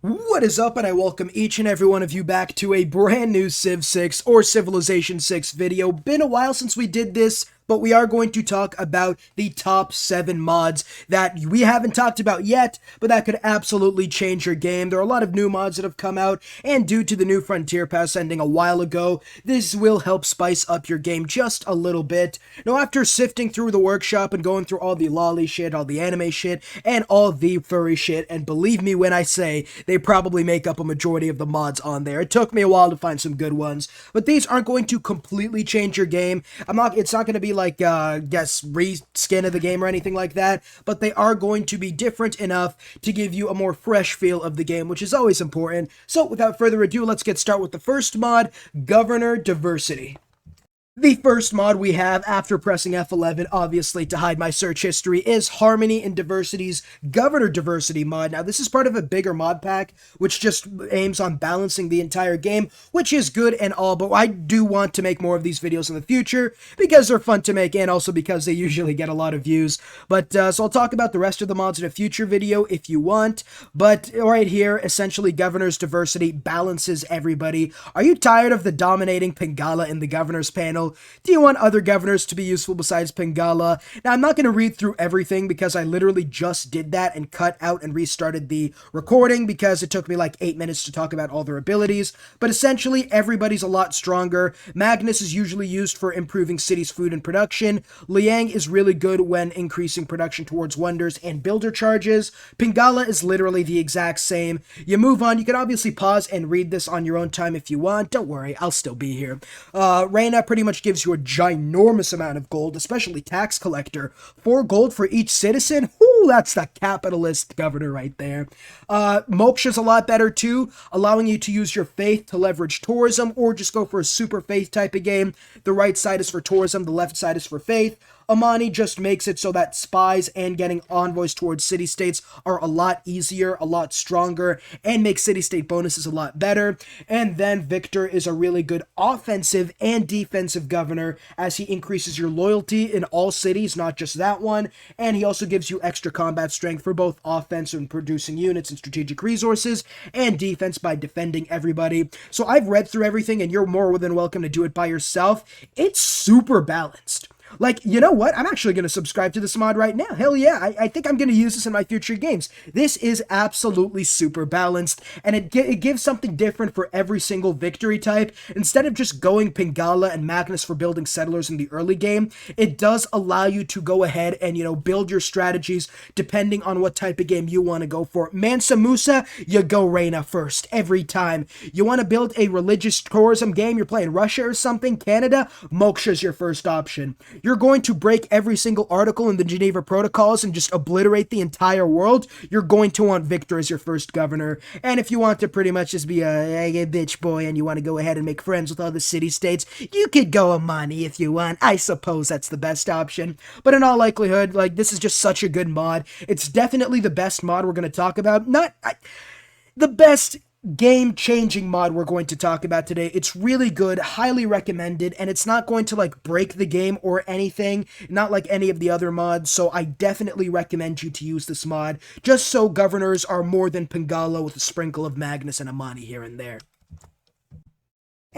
What is up, and I welcome each and every one of you back to a brand new Civ 6 or Civilization 6 video. Been a while since we did this, but we are going to talk about the top 7 mods that we haven't talked about yet, but that could absolutely change your game. There are a lot of new mods that have come out, and due to the new Frontier Pass ending a while ago, this will help spice up your game just a little bit. Now, after sifting through the workshop and going through all the lolly shit, all the anime shit, and all the furry shit, and believe me when I say, they probably make up a majority of the mods on there. It took me a while to find some good ones, but these aren't going to completely change your game. It's not going to be like, reskin of the game or anything like that, but they are going to be different enough to give you a more fresh feel of the game, which is always important. So without further ado, let's get started with the first mod, Governor Diversity. The first mod we have, after pressing F11, obviously, to hide my search history, is Harmony and Diversity's Governor Diversity mod. Now, this is part of a bigger mod pack, which just aims on balancing the entire game, which is good and all, but I do want to make more of these videos in the future, because they're fun to make, and also because they usually get a lot of views. But, so I'll talk about the rest of the mods in a future video if you want, but right here, essentially, Governor's Diversity balances everybody. Are you tired of the dominating Pingala in the Governor's panel? Do you want other governors to be useful besides Pingala? Now, I'm not going to read through everything because I literally just did that and cut out and restarted the recording because it took me like 8 minutes to talk about all their abilities. But essentially, everybody's a lot stronger. Magnus is usually used for improving cities' food and production. Liang is really good when increasing production towards wonders and builder charges. Pingala is literally the exact same. You move on. You can obviously pause and read this on your own time if you want. Don't worry, I'll still be here. Reina pretty much gives you a ginormous amount of gold, especially tax collector. 4 gold for each citizen. Ooh, that's the capitalist governor right there. Moksha's a lot better too, allowing you to use your faith to leverage tourism or just go for a super faith type of game. The right side is for tourism, the left side is for faith. Amani just makes it so that spies and getting envoys towards city-states are a lot easier, a lot stronger, and make city-state bonuses a lot better. And then Victor is a really good offensive and defensive governor as he increases your loyalty in all cities, not just that one. And he also gives you extra combat strength for both offense and producing units and strategic resources, and defense by defending everybody. So I've read through everything, and you're more than welcome to do it by yourself. It's super balanced. Like, you know what? I'm actually going to subscribe to this mod right now. Hell yeah, I think I'm going to use this in my future games. This is absolutely super balanced, and it gives something different for every single victory type. Instead of just going Pingala and Magnus for building settlers in the early game, it does allow you to go ahead and, build your strategies depending on what type of game you want to go for. Mansa Musa, you go Reina first, every time. You want to build a religious tourism game, you're playing Russia or something, Canada, Moksha's your first option. You're going to break every single article in the Geneva Protocols and just obliterate the entire world, you're going to want Victor as your first governor. And if you want to pretty much just be a bitch boy and you want to go ahead and make friends with all the city-states, you could go Amani if you want. I suppose that's the best option. But in all likelihood, this is just such a good mod. It's definitely the best mod we're going to talk about. The best game-changing mod we're going to talk about today. It's really good, highly recommended, and it's not going to break the game or anything, not like any of the other mods, so I definitely recommend you to use this mod, just so governors are more than Pingala with a sprinkle of Magnus and Amani here and there.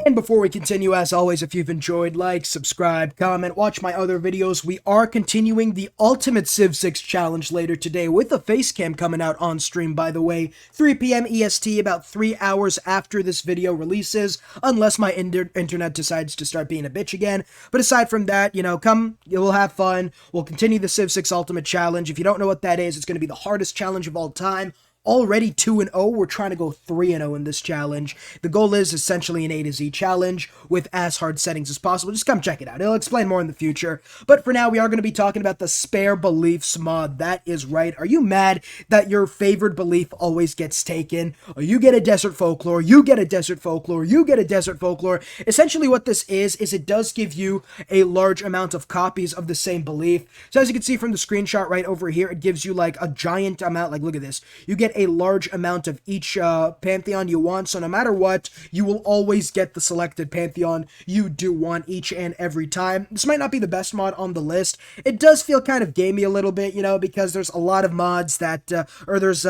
And before we continue, as always, if you've enjoyed, like, subscribe, comment, watch my other videos. We are continuing the Ultimate Civ 6 Challenge later today with a face cam coming out on stream, by the way. 3 p.m. EST, about 3 hours after this video releases, unless my internet decides to start being a bitch again. But aside from that, come, we'll have fun. We'll continue the Civ 6 Ultimate Challenge. If you don't know what that is, it's going to be the hardest challenge of all time. Already 2-0, we're trying to go 3-0 in this challenge. The goal is essentially an A to Z challenge with as hard settings as possible. Just come check it out. I'll explain more in the future. But for now, we are going to be talking about the Spare Beliefs mod. That is right. Are you mad that your favored belief always gets taken? Or you get a Desert Folklore, you get a Desert Folklore, you get a Desert Folklore. Essentially what this is it does give you a large amount of copies of the same belief. So as you can see from the screenshot right over here, it gives you a giant amount. Look at this. You get a large amount of each pantheon you want, so no matter what, you will always get the selected pantheon you do want each and every time. This might not be the best mod on the list. It does feel kind of gamey a little bit, because there's a lot of mods that, there's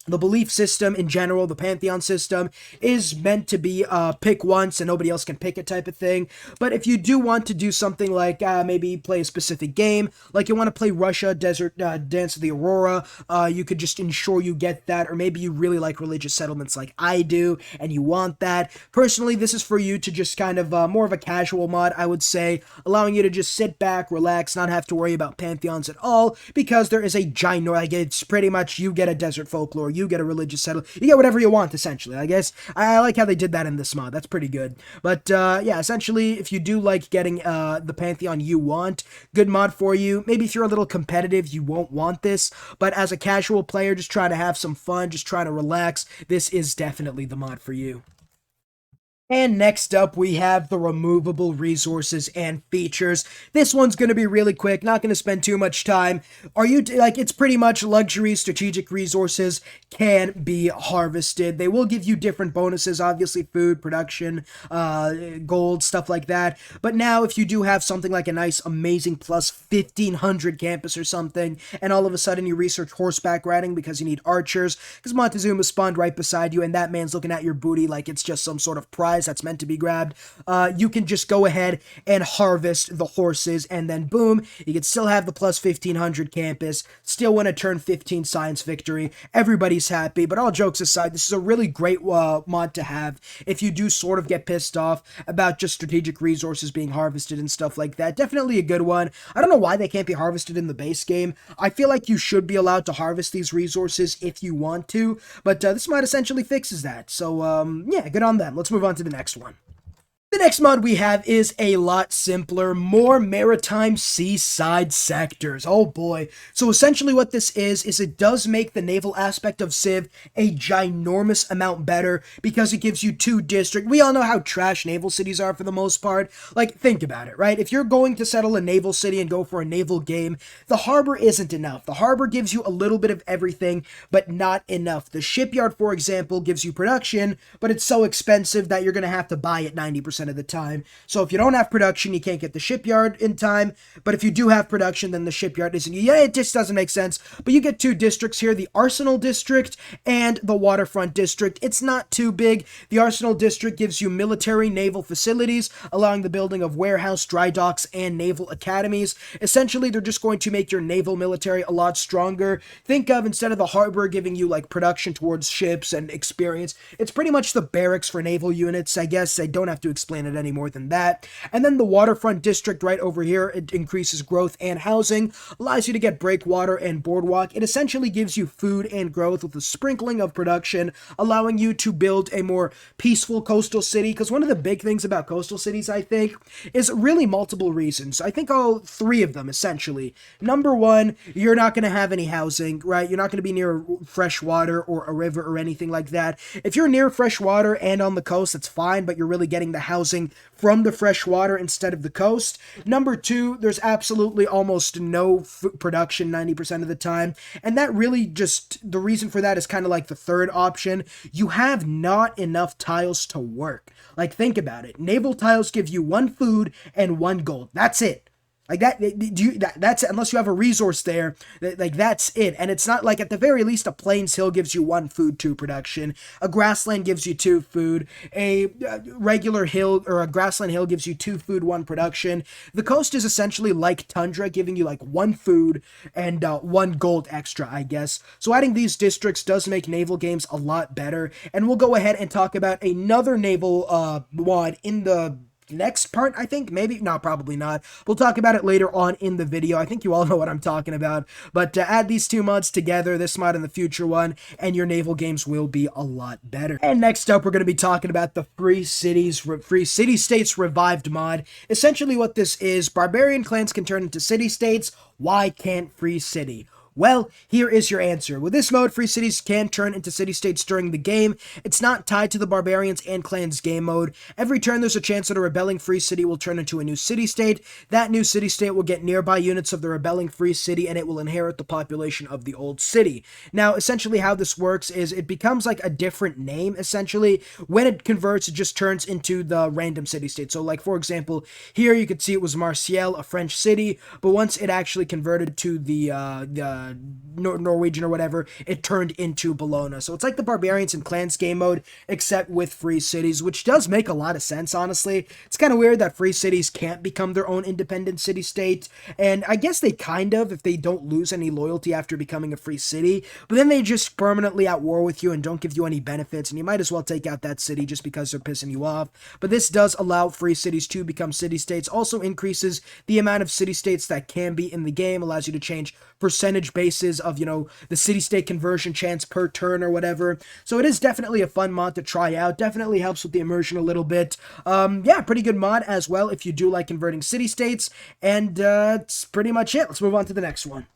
the belief system in general, the pantheon system, is meant to be pick once and nobody else can pick it type of thing. But if you do want to do something like maybe play a specific game, like you want to play Russia Desert Dance of the Aurora, you could just ensure you get that. Or maybe you really like religious settlements like I do and you want that. Personally, this is for you to just kind of more of a casual mod, I would say, allowing you to just sit back, relax, not have to worry about pantheons at all, because there is a giant, like it's pretty much you get a desert folklore, you get a religious settlement, you get whatever you want, essentially. I guess I like how they did that in this mod. That's pretty good. But yeah, essentially, if you do like getting the pantheon you want, good mod for you. Maybe if you're a little competitive, you won't want this, but as a casual player, just trying to have some fun, just trying to relax, this is definitely the mod for you. And next up, we have the removable resources and features. This one's going to be really quick, not going to spend too much time. It's pretty much luxury strategic resources can be harvested. They will give you different bonuses, obviously food, production, gold, stuff like that. But now if you do have something like a nice, amazing plus 1500 campus or something, and all of a sudden you research horseback riding because you need archers, because Montezuma spawned right beside you and that man's looking at your booty like it's just some sort of prize that's meant to be grabbed, you can just go ahead and harvest the horses, and then boom, you can still have the plus 1500 campus, still win a turn 15 science victory, everybody's happy. But all jokes aside, this is a really great mod to have if you do sort of get pissed off about just strategic resources being harvested and stuff like that. Definitely a good one. I don't know why they can't be harvested in the base game. I feel like you should be allowed to harvest these resources if you want to, but this mod essentially fixes that. So yeah, good on them. Let's move on to the next one. The next mod we have is a lot simpler, more maritime seaside sectors. Oh boy. So essentially what this is it does make the naval aspect of Civ a ginormous amount better because it gives you 2 districts. We all know how trash naval cities are for the most part. Like, think about it, right? If you're going to settle a naval city and go for a naval game, the harbor isn't enough. The harbor gives you a little bit of everything, but not enough. The shipyard, for example, gives you production, but it's so expensive that you're going to have to buy it 90% of the time. So if you don't have production, you can't get the shipyard in time. But if you do have production, then the shipyard isn't. Yeah, it just doesn't make sense. But you get 2 districts here, the Arsenal District and the Waterfront District. It's not too big. The Arsenal District gives you military naval facilities, allowing the building of warehouse, dry docks, and naval academies. Essentially, they're just going to make your naval military a lot stronger. Think of, instead of the harbor giving you like production towards ships and experience, it's pretty much the barracks for naval units. I guess I don't have to explain it any more than that. And then the Waterfront District right over here, it increases growth and housing, allows you to get breakwater and boardwalk. It essentially gives you food and growth with a sprinkling of production, allowing you to build a more peaceful coastal city. Because one of the big things about coastal cities, I think, is really multiple reasons. I think all 3 of them, essentially. Number 1, you're not going to have any housing, right? You're not going to be near fresh water or a river or anything like that. If you're near fresh water and on the coast, that's fine, but you're really getting the housing from the fresh water instead of the coast. Number 2, there's absolutely almost no production 90% of the time, and that really just, the reason for that is kind of like the third option. You have not enough tiles to work. Like, think about it. Naval tiles give you 1 food and 1 gold. That's it. Like that's it, unless you have a resource there, like that's it. And it's not like, at the very least, a plains hill gives you 1 food, 2 production. A grassland gives you 2 food. A regular hill or a grassland hill gives you 2 food, 1 production. The coast is essentially like tundra, giving you like 1 food and 1 gold extra, I guess. So adding these districts does make naval games a lot better. And we'll go ahead and talk about another naval mod in the next part, I think. Maybe, no, probably not. We'll talk about it later on in the video. I think you all know what I'm talking about. But add these 2 mods together, this mod and the future one, and your naval games will be a lot better. And next up, we're going to be talking about the Free City-States Revived mod. Essentially what this is, barbarian clans can turn into city-states. Why can't Free City? Well, here is your answer. With this mode, free cities can turn into city-states during the game. It's not tied to the Barbarians and Clans game mode. Every turn, there's a chance that a rebelling free city will turn into a new city-state. That new city-state will get nearby units of the rebelling free city, and it will inherit the population of the old city. Now, essentially how this works is it becomes like a different name, essentially. When it converts, it just turns into the random city-state. So, like, for example, here you could see it was Marseille, a French city, but once it actually converted to the Norwegian or whatever, it turned into Bologna. So it's like the Barbarians and Clans game mode, except with free cities, which does make a lot of sense, honestly. It's kind of weird that free cities can't become their own independent city-state, and I guess they kind of, if they don't lose any loyalty after becoming a free city, but then they just permanently at war with you and don't give you any benefits, and you might as well take out that city just because they're pissing you off. But this does allow free cities to become city-states, also increases the amount of city-states that can be in the game, allows you to change percentage bases of, the city-state conversion chance per turn or whatever. So it is definitely a fun mod to try out, definitely helps with the immersion a little bit. Yeah, pretty good mod as well if you do like converting city-states, and that's pretty much it. Let's move on to the next one.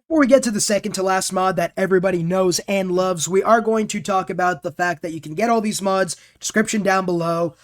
Before we get to the second to last mod that everybody knows and loves, we are going to talk about the fact that you can get all these mods, description down below,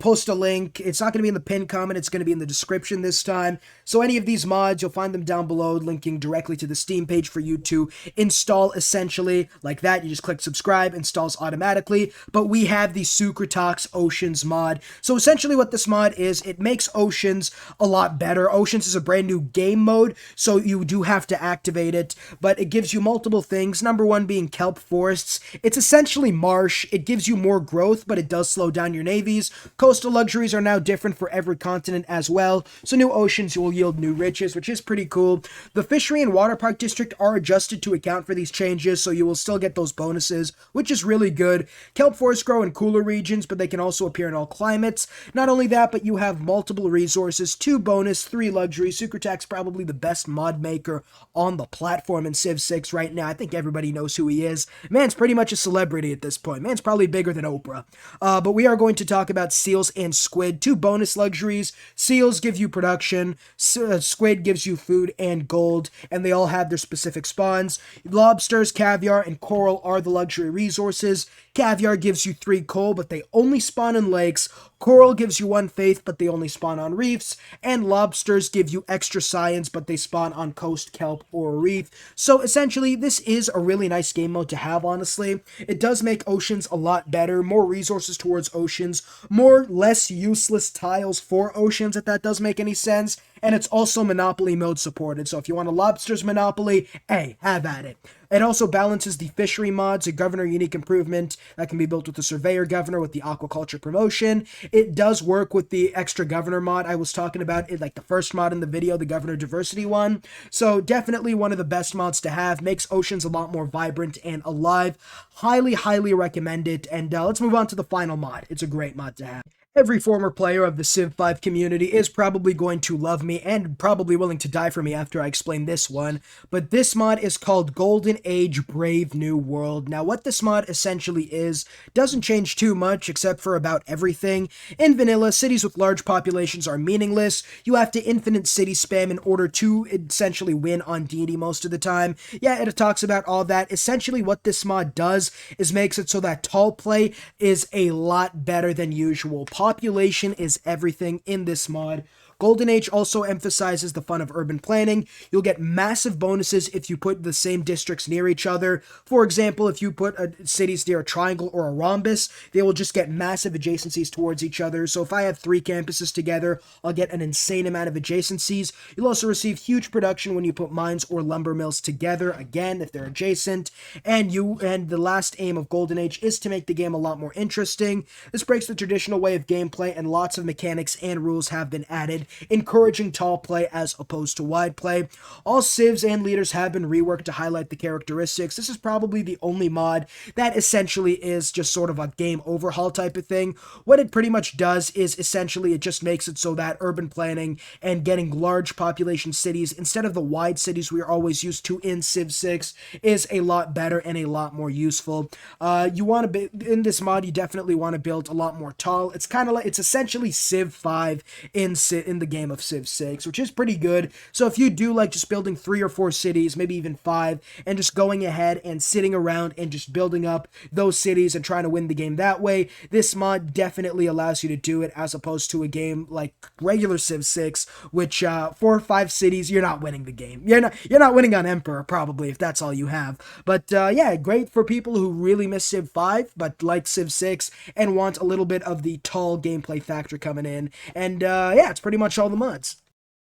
post a link. It's not going to be in the pinned comment, it's going to be in the description this time. So any of these mods, you'll find them down below, linking directly to the Steam page for you to install essentially. Like that, you just click subscribe, installs automatically. But we have the Sukritacts Oceans mod. So essentially what this mod is, it makes Oceans a lot better. Oceans is a brand new game mode, so you do have to activate it, but it gives you multiple things. Number one being kelp forests. It's essentially marsh. It gives you more growth, but it does slow down your navies. Coastal luxuries are now different for every continent as well, so new oceans will yield new riches, which is pretty cool. The fishery and water park district are adjusted to account for these changes, so you will still get those bonuses, which is really good. Kelp forests grow in cooler regions, but they can also appear in all climates. Not only that, but you have multiple resources, 2 bonus, 3 luxury. Sukritacts probably the best mod maker on the platform in Civ 6 right now. I think everybody knows who he is. Man's pretty much a celebrity at this point. Man's probably bigger than Oprah. But we are going to talk about seals and squid, 2 bonus luxuries. Seals give you production, squid gives you food and gold, and they all have their specific spawns. Lobsters, caviar, and coral are the luxury resources. Caviar gives you 3 coal, but they only spawn in lakes. Coral gives you 1 faith, but they only spawn on reefs. And lobsters give you extra science, but they spawn on coast, kelp, or reef. So essentially, this is a really nice game mode to have, honestly. It does make oceans a lot better, more resources towards oceans, less useless tiles for oceans, if that does make any sense. And it's also Monopoly mode supported, so if you want a Lobsters Monopoly, hey, have at it. It also balances the fishery mods, a governor unique improvement that can be built with the surveyor governor with the aquaculture promotion. It does work with the extra governor mod I was talking about, like the first mod in the video, the governor diversity one. So definitely one of the best mods to have, makes oceans a lot more vibrant and alive. Highly, highly recommend it. And let's move on to the final mod. It's a great mod to have. Every former player of the Civ 5 community is probably going to love me and probably willing to die for me after I explain this one, but this mod is called Golden Age Brave New World. Now, what this mod essentially is doesn't change too much except for about everything. In vanilla, cities with large populations are meaningless. You have to infinite city spam in order to essentially win on deity most of the time. Yeah, it talks about all that. Essentially, what this mod does is makes it so that tall play is a lot better than usual. Population is everything in this mod. Golden Age also emphasizes the fun of urban planning. You'll get massive bonuses if you put the same districts near each other. For example, if you put cities near a triangle or a rhombus, they will just get massive adjacencies towards each other. So if I have 3 campuses together, I'll get an insane amount of adjacencies. You'll also receive huge production when you put mines or lumber mills together, again, if they're adjacent. And the last aim of Golden Age is to make the game a lot more interesting. This breaks the traditional way of gameplay, and lots of mechanics and rules have been added, encouraging tall play as opposed to wide play. All civs and leaders have been reworked to highlight the characteristics. This is probably the only mod that essentially is just sort of a game overhaul type of thing. What it pretty much does is essentially it just makes it so that urban planning and getting large population cities instead of the wide cities we are always used to in Civ 6 is a lot better and a lot more useful. You want to in this mod, you definitely want to build a lot more tall. It's kind of like, it's essentially Civ 5 in the game of Civ 6, which is pretty good. So if you do like just building 3 or 4 cities, maybe even 5, and just going ahead and sitting around and just building up those cities and trying to win the game that way, this mod definitely allows you to do it, as opposed to a game like regular Civ 6, which 4 or 5 cities, you're not winning the game. You're not winning on Emperor, probably, if that's all you have. But yeah, great for people who really miss Civ 5, but like Civ 6, and want a little bit of the tall gameplay factor coming in. And yeah, it's pretty much all the mods.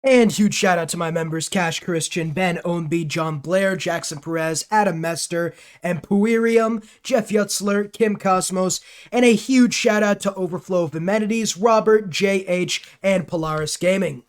And huge shout out to my members Cash Christian, Ben Ownby, John Blair, Jackson Perez, Adam Mester, and Puerium, Jeff Yutzler, Kim Cosmos, and a huge shout out to Overflow of Amenities, Robert, JH, and Polaris Gaming.